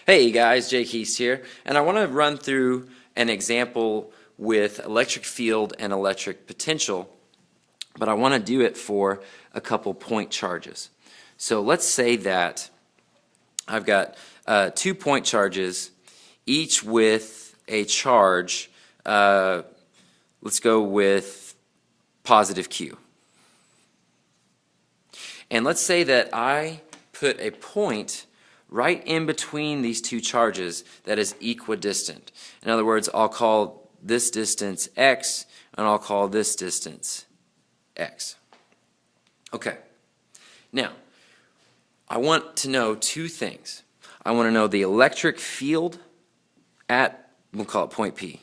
Hey guys, Jake East here, and I want to run through an example with electric field and electric potential, but I want to do it for a couple point charges. So let's say that I've got 2 point charges, each with a charge, let's go with positive Q. And let's say that I put a point right in between these two charges that is equidistant. In other words, I'll call this distance x, and I'll call this distance x. Okay. Now, I want to know two things. I want to know the electric field at, we'll call it point P.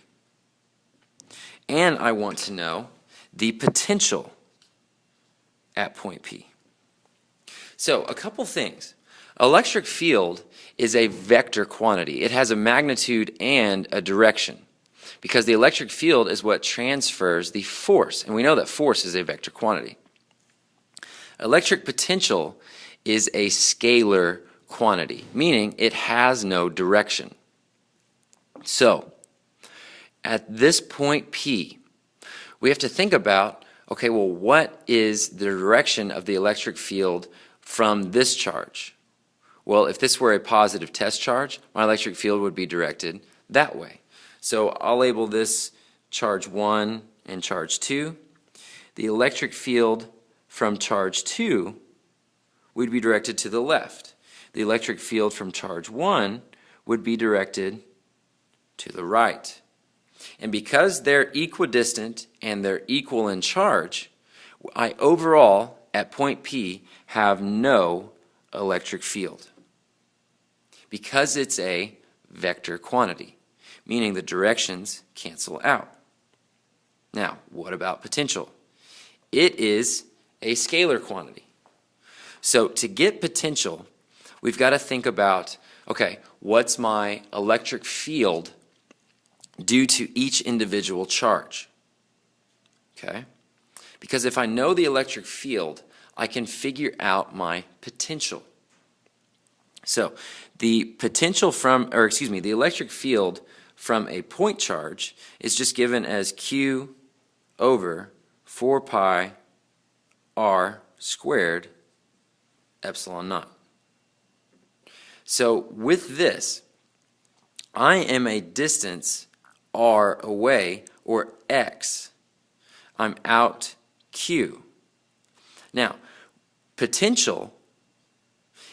And I want to know the potential at point P. So, a couple things. Electric field is a vector quantity. It has a magnitude and a direction, because the electric field is what transfers the force, and we know that force is a vector quantity. Electric potential is a scalar quantity, meaning it has no direction. So, at this point P, we have to think about, okay, well, what is the direction of the electric field from this charge? Well, if this were a positive test charge, my electric field would be directed that way. So I'll label this charge 1 and charge 2. The electric field from charge 2 would be directed to the left. The electric field from charge 1 would be directed to the right. And because they're equidistant and they're equal in charge, I overall, at point P, have no electric field, because it's a vector quantity, meaning the directions cancel out. Now, what about potential? It is a scalar quantity. So to get potential, we've got to think about, okay, what's my electric field due to each individual charge? Okay? Because if I know the electric field, I can figure out my potential. So the potential the electric field from a point charge is just given as Q over 4 pi r squared epsilon naught. So with this, I am a distance r away, or x. I'm out Q. Now, potential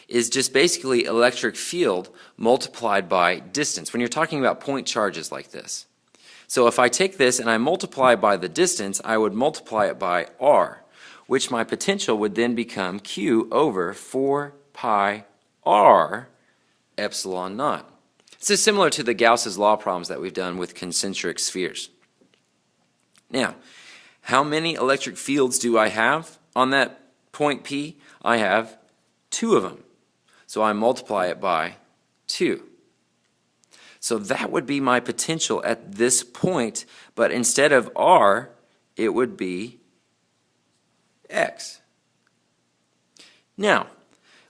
is just basically electric field multiplied by distance when you're talking about point charges like this. So if I take this and I multiply by the distance, I would multiply it by r, which my potential would then become Q over 4 pi r epsilon naught. This is similar to the Gauss's law problems that we've done with concentric spheres. Now, how many electric fields do I have on that point P? I have 2 of them. So I multiply it by 2. So that would be my potential at this point, but instead of R, it would be X. Now,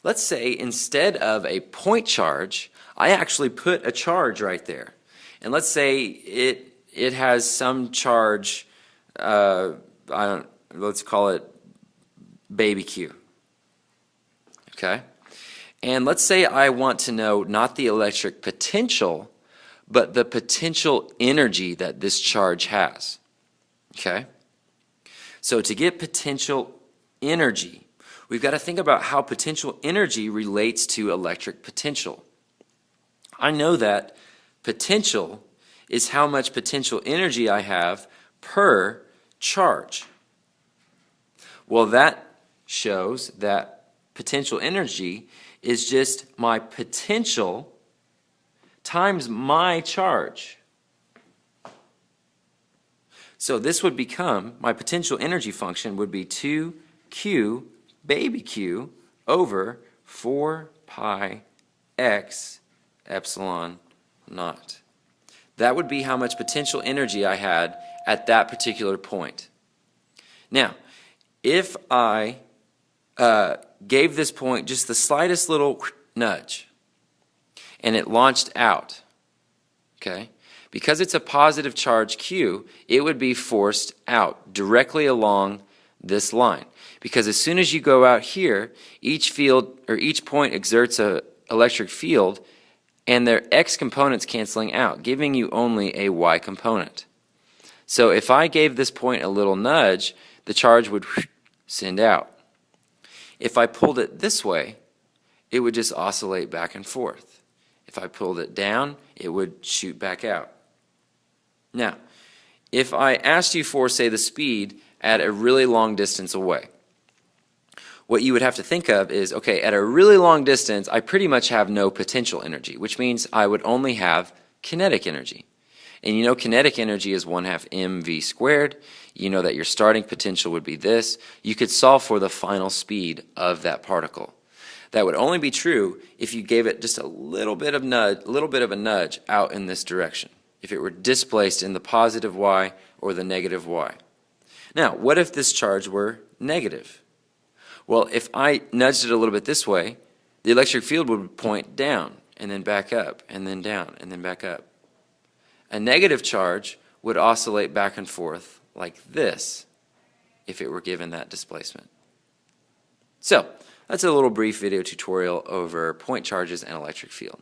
let's say instead of a point charge, I actually put a charge right there. And let's say it has some charge, let's call it baby Q. Okay? And let's say I want to know not the electric potential, but the potential energy that this charge has. Okay? So to get potential energy, we've got to think about how potential energy relates to electric potential. I know that potential is how much potential energy I have per charge. Well, that shows that potential energy is just my potential times my charge. So this would become, my potential energy function would be 2q baby q over 4 pi x epsilon naught. That would be how much potential energy I had at that particular point. Now, if I gave this point just the slightest little nudge, and it launched out, okay? Because it's a positive charge Q, it would be forced out directly along this line. Because as soon as you go out here, each field or each point exerts an electric field, and their X components canceling out, giving you only a Y component. So if I gave this point a little nudge, the charge would send out. If I pulled it this way, it would just oscillate back and forth. If I pulled it down, it would shoot back out. Now, if I asked you for, say, the speed at a really long distance away, what you would have to think of is, okay, at a really long distance, I pretty much have no potential energy, which means I would only have kinetic energy. And you know kinetic energy is 1/2 mv squared. You know that your starting potential would be this. You could solve for the final speed of that particle. That would only be true if you gave it just a little bit of a nudge out in this direction, if it were displaced in the positive y or the negative y. Now, what if this charge were negative? Well, if I nudged it a little bit this way, the electric field would point down and then back up and then down and then back up. A negative charge would oscillate back and forth like this if it were given that displacement. So, that's a little brief video tutorial over point charges and electric field.